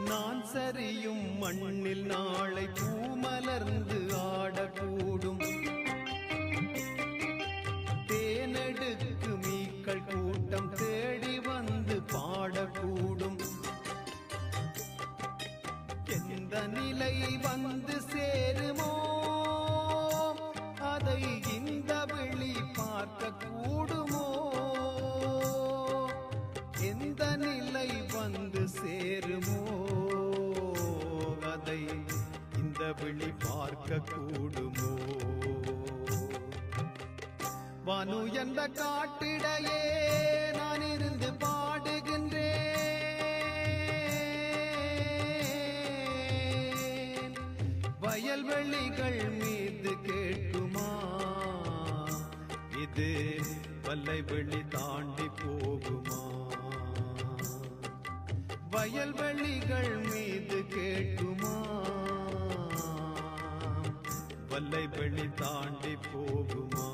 நான் சரியும் மண்ணில் நாளை பூமலர்ந்து ஆடக்கூடும். தேனெடுக்கு மீக்கள் கூட்டம் தேடி வந்து பாடக்கூடும். எந்த நிலை வந்து சேருமோ அதை இந்த விழி பார்க்க கூடுமோ? எந்த நிலை வந்து சேருமோ அதை இந்த விழி பார்க்க கூடுமோ? வனு என்ற காட்டிடையே நான் இருந்து பாடுகின்றேன். வயல்வெளிகள் மீது கேட்குமா இது வல்லைவெளி தாண்டி போகுமா? வயல்வெளிகள் மீது கேட்குமா வல்லைவெளி தாண்டி போகுமா?